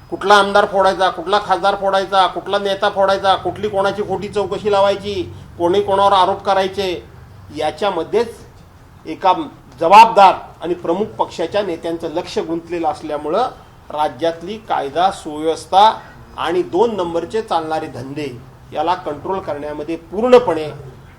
कुठला आमदार फोडायचा, कुठला खासदार फोडायचा, कुठला नेता फोडायचा, कुठली कोणाची खोटी चौकशी लावायची, कोणी कोणावर आरोप करायचे, याच्यामध्येच एका जबाबदार आणि प्रमुख पक्षाच्या नेत्यांचं लक्ष गुंतलेलं असल्यामुळं राज्यातली कायदा सुव्यवस्था आणि 2 नंबरचे चालणारे धंदे याला कंट्रोल करण्यामध्ये पूर्णपणे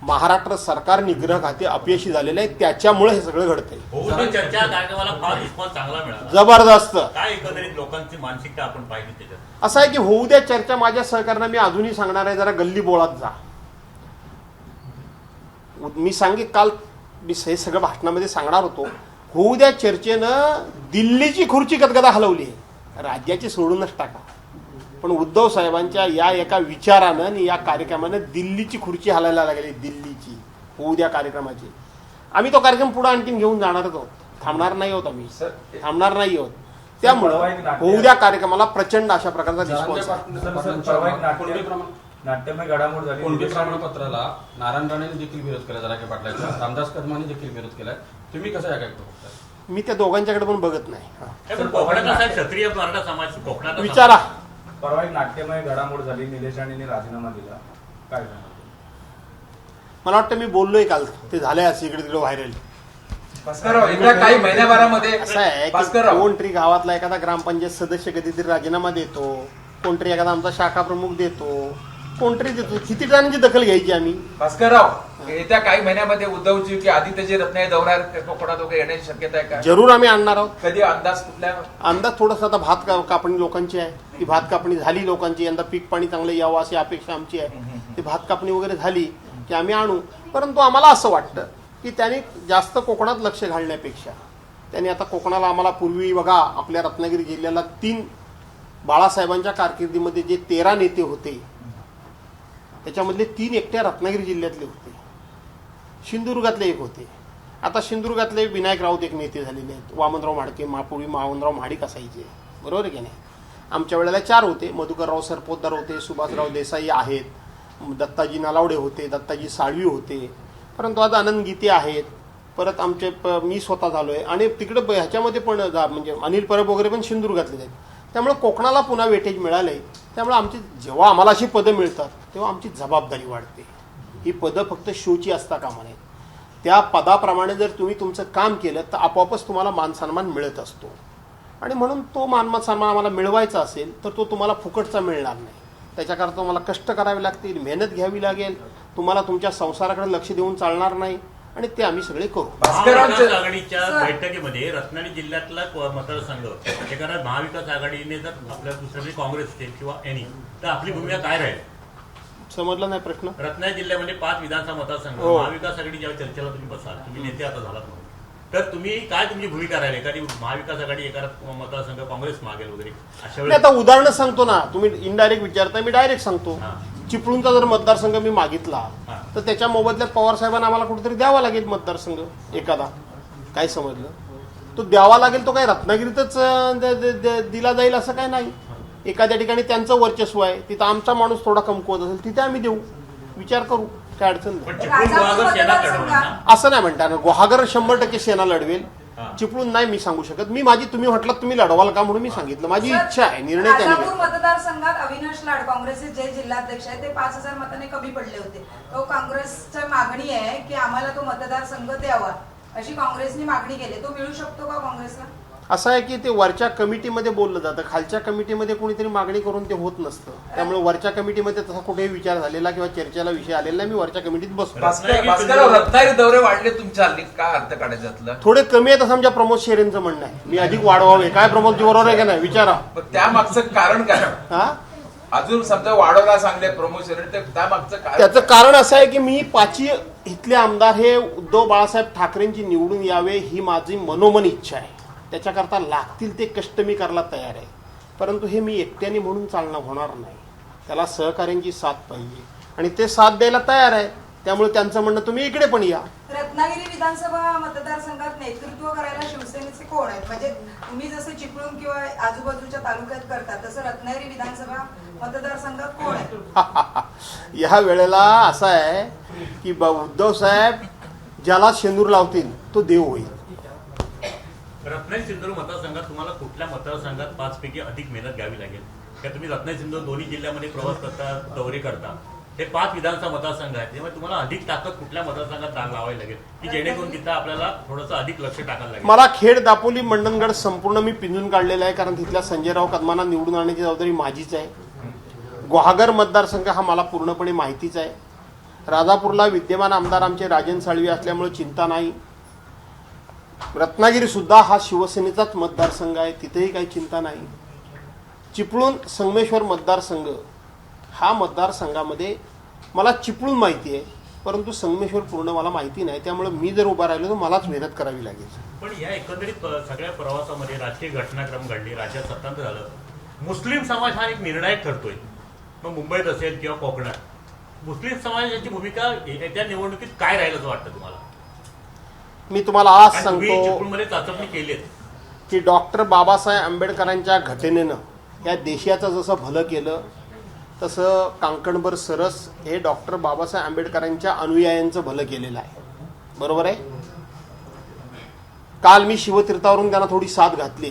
महाराष्ट्र सरकार निग्रह खाते अपयशी झालेले आहे. त्याच्यामुळे हे सगळं घडतंय. बहुजन चर्चा कार्यक्रमाला फार रिस्पॉन्स चांगला मिळाला, जबरदस्त. काय एकंदरीत लोकांची मानसिकता आपण पाहिली त्याच्यात? असं आहे की होऊ द्या चर्चा. माझ्या सहकार्यांना मी अजूनही सांगणार आहे, जरा गल्ली बोळात जा. मी सांगित काल मी हे सगळं भाषणामध्ये सांगणार होतो, होऊ द्या चर्चेनं दिल्लीची खुर्ची गदगदा हलवली आहे, राज्याची सोडूनच टाका. पण उद्धव साहेबांच्या या एका विचारानं आणि या कार्यक्रमानं दिल्लीची खुर्ची हलायला लागली. दिल्लीची होऊ द्या कार्यक्रमाची. आम्ही तो कार्यक्रम पुढे आणखीन घेऊन जाणारच आहोत, थांबणार नाही आहोत, आम्ही थांबणार नाही आहोत. त्यामुळं होऊ द्या कार्यक्रमाला प्रचंड अशा प्रकारचा रिस्पॉन्स आहे. नाट्यमय घडामोड झाली. कोणत्या प्रमाणपत्राला नारायण राणेंनी देखील विरोध केला, जरांगे पाटलांचा, रामदास कदमांनी देखील विरोध केलाय. तुम्ही कसं या काय बघताय? मी त्या दोघांच्याकडे पण बघत नाही. पण कोकणातला साहेब क्षत्रिय मराठा समाज कोकणात विचारा. परवा एक नाट्यमय घडामोड झाली, निलेश राणेंनी राजीनामा दिला, काय झालं? मला वाटतं मी बोललोय काल, ते झालंय असं इकडे तिकडे व्हायरल. भास्करराव येत्या काही महिन्याभरामध्ये असं आहे की भास्करराव कोणतरी गावातला एखादा ग्रामपंचायत सदस्य कधीतरी राजीनामा देतो, कोणतरी एखादा आमचा शाखा प्रमुख देतो, कोणतरी देतो. किती जणांची दखल घ्यायची आम्ही? भास्करराव येत्या काही महिन्यामध्ये उद्धवजी की आदित्यजी रत्नागिरी दौऱ्यावर कोकणात वगैरे येण्याची शक्यता आहे का? जरूर आम्ही आणणार आहोत. कधी अंदाज कुठल्या? अंदाज थोडासा आता कापणी लोकांची आहे, ती भात कापणी झाली लोकांची, यंदा पीक पाणी चांगलं यावं अशी अपेक्षा आमची आहे. ती भात कापणी वगैरे झाली की आम्ही आणू. परंतु आम्हाला असं वाटतं की त्यांनी जास्त कोकणात लक्ष घालण्यापेक्षा त्यांनी आता कोकणाला, आम्हाला पूर्वी बघा आपल्या रत्नागिरी जिल्ह्याला 3 बाळासाहेबांच्या कारकिर्दीमध्ये जे 13 नेते होते त्याच्यामधले 3 एकट्या रत्नागिरी जिल्ह्यातले होते, सिंधुदुर्गातले 1 होते. आता सिंधुदुर्गातले विनायक राऊत एक नेते झालेले आहेत, वामनराव म्हाडके, पूर्वी वामनराव महाडिक असायचे, बरोबर आहे की नाही. आमच्या वेळेला 4 होते, मधुकरराव सरपोतदार होते, सुभाषराव देसाई आहेत, दत्ताजी नलावडे होते, दत्ताजी साळवी होते, परंतु आज आनंद गीते आहेत, परत आमचे मी स्वतः झालोय आणि तिकडे ह्याच्यामध्ये पण म्हणजे अनिल परब वगैरे पण सिंधुदुर्गातले आहेत. त्यामुळे कोकणाला पुन्हा वेटेज मिळालंय. त्यामुळे आमची जेव्हा आम्हाला अशी पदं मिळतात तेव्हा आमची जबाबदारी वाढते. ही पदं फक्त शोची असता कामा नये. त्या पदाप्रमाणे जर तुम्ही तुमचं काम केलं तर आपोआपच तुम्हाला मानसन्मान मिळत असतो. आणि म्हणून तो मानसन्मान आम्हाला मिळवायचा असेल तर तो तुम्हाला फुकटचा मिळणार नाही. त्याच्याकरता तुम्हाला कष्ट करावे लागतील, मेहनत घ्यावी लागेल, तुम्हाला तुमच्या संसाराकडे लक्ष देऊन चालणार नाही आणि ते आम्ही सगळे करू. महाविकास आघाडीच्या बैठकीमध्ये रत्नागिरी जिल्ह्यातला मतदारसंघ एखादा महाविकास आघाडीने जर आपल्या दुसऱ्या काँग्रेस असेल किंवा एनी, तर आपली भूमिका काय राहील? समजलं नाही प्रश्न? रत्नागिरी जिल्ह्यामध्ये 5 विधानसभा मतदारसंघ, हो. महाविकास आघाडी जेव्हा चर्चेला तुम्ही बसाल, तुम्ही नेते आता झालात म्हणून, तर तुम्ही काय तुमची भूमिका राहील? एखादी महाविकास आघाडी एखादा मतदारसंघ काँग्रेस मागेल वगैरे अशा मी वेळेस? आता उदाहरणं सांगतो ना, तुम्ही इनडायरेक्ट विचारताय, मी डायरेक्ट सांगतो. हा. चिपळूणचा जर मतदारसंघ मी मागितला हा. तर त्याच्या मोबदल्यात पवार साहेबांना आम्हाला कुठेतरी द्यावा लागेल मतदारसंघ एखादा. काय समजलं? तो द्यावा लागेल. तो काय रत्नागिरीतच दिला जाईल असं काय नाही. एखाद्या ठिकाणी त्यांचं वर्चस्व आहे, तिथं आमचा माणूस थोडा कमकुवत असेल तिथे आम्ही देऊ, विचार करू, काय अडचण नाही. पण चिपळूण गुहागर सेना लढवणार ना? असं नाही म्हणता ना, गुहागर 100% सेना लढवेल. हा. चिपळूण नाही मी सांगू शकत. मी म्हटलं तुम्ही लढवाल का म्हणून मी सांगितलं, माझी इच्छा आहे, निर्णय त्यांनी राजापूर घ्यावा. मतदारसंघात अविनाश लाड काँग्रेसचे जे जिल्हाध्यक्ष आहेत ते 5000 मताने कमी पडले होते. तो काँग्रेसची मागणी आहे की आम्हाला तो मतदारसंघ द्यावा, अशी काँग्रेसने मागणी केली. तो मिळू शकतो का काँग्रेसला? असं आहे की ते वरच्या कमिटीमध्ये बोललं जातं, खालच्या कमिटीमध्ये कोणीतरी मागणी करून ते होत नसतं. त्यामुळे वरच्या कमिटीमध्ये तसा कुठेही विचार झालेला किंवा चर्चेला विषय आलेला नाही. मी वरच्या कमिटीत बसतो. भास्करराव रत्नागिरी दौरे वाढले तुमच्या हल्ली, काय अर्थ काढायचा यातला? थोडे कमी आहेत असं आमच्या प्रमोद शेरेंचं म्हणणं आहे. मी अधिक वाढवावे. काय प्रमोदजी बरोबर आहे का नाही? विचारा. पण त्यामागचं कारण काय? हा, अजून समजा वाढवला सांगले प्रमोशन, तर त्यामागचं कारण त्याचं कारण असं आहे की मी 5 इथले आमदार हे उद्धव बाळासाहेब ठाकरेंची निवडून यावे ही माझी मनोमन इच्छा आहे. त्याच्याकरता लागतील ते कष्ट मी करायला तयार आहे. परंतु हे मी एकट्याने म्हणून चालणं होणार नाही. त्याला सहकार्यांची साथ पाहिजे आणि ते साथ द्यायला तयार आहे. त्यामुळे त्यांचं म्हणणं तुम्ही इकडे पण या. रत्नागिरी विधानसभा मतदारसंघात नेतृत्व करायला शिवसेनेचे कोण आहेत? म्हणजे तुम्ही जसं चिपळूण किंवा आजूबाजूच्या तालुक्यात करता तसं रत्नागिरी विधानसभा मतदारसंघात कोण आहे? या वेळेला असं आहे की उद्धव साहेब ज्याला शेंदूर लावतील तो देव होईल. रत्नागिरी सिंधुदुर्ग मतदारसंघात तुम्हाला कुठल्या मतदारसंघात 5 पैकी अधिक मेहनत घ्यावी लागेल? का तुम्ही रत्नागिरी सिंधुदुर्ग दोन्ही जिल्ह्यामध्ये प्रवास करता, दौरे करता, हे 5 विधानसभा मतदारसंघ आहेत, त्यामुळे तुम्हाला अधिक ताकद कुठल्या मतदारसंघात लावावी लागेल की जेणेकरून तिथं आपल्याला थोडंसं अधिक लक्ष टाकायला लागेल? मला खेड, दापोली, मंडणगड संपूर्ण मी पिंजून काढलेला आहे, कारण तिथल्या संजयराव कदमांना निवडून आणण्याची जबाबदारी माझीच आहे. गुहागर मतदारसंघ हा मला पूर्णपणे माहितीच आहे. राजापूरला विद्यमान आमदार आमचे राजन साळवी असल्यामुळे चिंता नाही. रत्नागिरी सुद्धा हा शिवसेनेचाच मतदारसंघ आहे, तिथेही काही चिंता नाही. चिपळूण संगमेश्वर मतदारसंघ हा मतदारसंघामध्ये मला चिपळूण माहिती आहे, परंतु संगमेश्वर पूर्ण मला माहिती नाही. त्यामुळे मी जर उभा राहिलो तर मलाच मेहनत करावी लागेल. पण या एकंदरीत सगळ्या प्रवासामध्ये राजकीय घटनाक्रम घडली, राज्यात स्वतंत्र झालं, मुस्लिम समाज हा एक निर्णायक ठरतोय. मग मुंबईत असेल किंवा कोकणात मुस्लिम समाजाची भूमिका येत्या निवडणुकीत काय राहील असं वाटतं तुम्हाला? मी तुम्हाला आज तुम्ही सांगतो चिपळूणमध्ये चाचपणी केलीत की डॉक्टर बाबासाहेब आंबेडकरांच्या घटनेनं या देशाचं जसं भलं केलं तसं कांकणभर सरस हे डॉक्टर बाबासाहेब आंबेडकरांच्या अनुयायांचं भलं केलेलं आहे. बरोबर आहे? काल मी शिवतीर्थावरून त्यांना थोडी साथ घातली.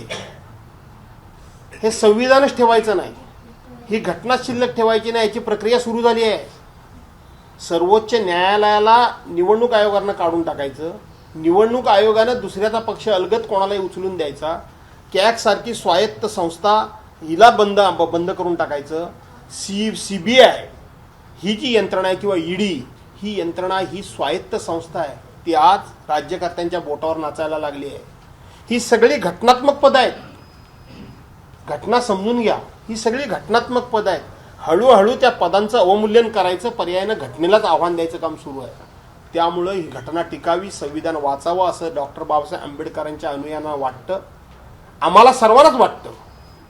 हे संविधानच ठेवायचं नाही, ही घटना शिल्लक ठेवायची नाही, याची प्रक्रिया सुरू झाली आहे. सर्वोच्च न्यायालयाला निवडणूक आयोगानं काढून टाकायचं, निवडणूक आयोगानं दुसऱ्याचा पक्ष अलगत कोणालाही उचलून द्यायचा, कॅग सारखी स्वायत्त संस्था हिला बंद करून टाकायचं, CBI ही जी यंत्रणा आहे किंवा ED ही यंत्रणा ही स्वायत्त संस्था आहे, ती आज राज्यकर्त्यांच्या बोटावर नाचायला लागली आहे. ही सगळी घटनात्मक पदं आहेत. घटना समजून घ्या, ही सगळी घटनात्मक पदं आहेत. हळूहळू त्या पदांचं अवमूल्यन करायचं, पर्यायानं घटनेलाच आव्हान द्यायचं काम सुरू आहे. त्यामुळं ही घटना टिकावी, संविधान वाचावं असं डॉक्टर बाबासाहेब आंबेडकरांच्या अनुयायांना वाटतं. आम्हाला सर्वांनाच वाटतं.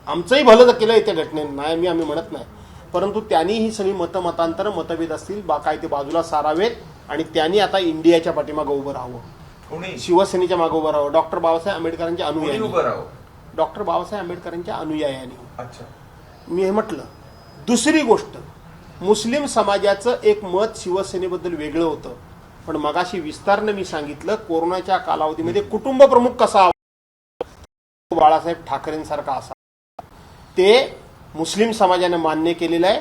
आमचंही भलं केलं आहे त्या घटनेनं, नाही आम्ही म्हणत नाही. परंतु त्यांनी ही सगळी मतभेद असतील काय ते बाजूला सारावेत आणि त्यांनी आता इंडियाच्या पाठीमागं उभं राहावं, कोणी शिवसेनेच्या मागे उभं राहावं, डॉक्टर बाबासाहेब आंबेडकरांच्या कोणी अनुयायांनी, उभं राहावं? डॉक्टर बाबासाहेब आंबेडकरांच्या अनुयायांनी. अच्छा. मी हे म्हटलं. दुसरी गोष्ट, मुस्लिम समाजाचं एक मत शिवसेनेबद्दल वेगळं होतं, पण मगाशी विस्तारानं मी सांगितलं कोरोनाच्या कालावधीमध्ये कुटुंब प्रमुख कसा हवा, बाळासाहेब ठाकरेंसारखा असा, ते मुस्लिम समाजाने मान्य केलेलं आहे.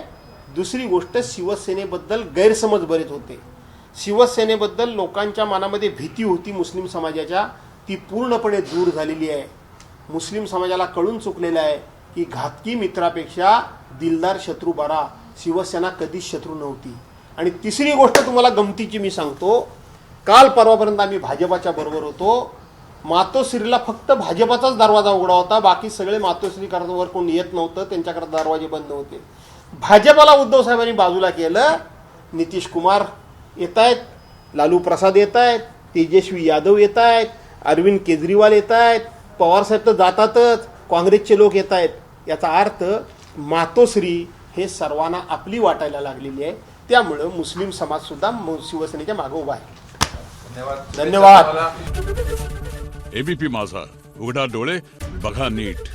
दुसरी गोष्ट, शिवसेनेबद्दल गैरसमज बरेच होते. शिवसेनेबद्दल लोकांच्या मनामध्ये भीती होती मुस्लिम समाजाच्या, ती पूर्णपणे दूर झालेली आहे. मुस्लिम समाजाला कळून चुकलेलं आहे की घातकी मित्रापेक्षा दिलदार शत्रू बरा. शिवसेना कधीच शत्रू नव्हती. आणि तिसरी गोष्ट तुम्हाला गमतीची मी सांगतो, काल परवापर्यंत आम्ही भाजपाच्या बरोबर होतो. मातोश्रीला फक्त भाजपाचाच दरवाजा उघडा होता, बाकी सगळे मातोश्रीकरांवर कोण येत नव्हतं, त्यांच्याकडे दरवाजे बंद होते. भाजपाला उद्धव साहेबांनी बाजूला केलं. नितीश कुमार येत आहेत, लालू प्रसाद येत आहेत, तेजस्वी यादव येत आहेत, अरविंद केजरीवाल येत आहेत, पवारसाहेब तर जातातच, काँग्रेसचे लोक येत आहेत. याचा अर्थ मातोश्री हे सर्वांना आपली वाटायला लागलेली आहे. त्यामुळं मुस्लिम समाज सुद्धा शिवसेनेच्या मागे उभा आहे. धन्यवाद. धन्यवाद. एबीपी माझा, उघडा डोळे बघा नीट.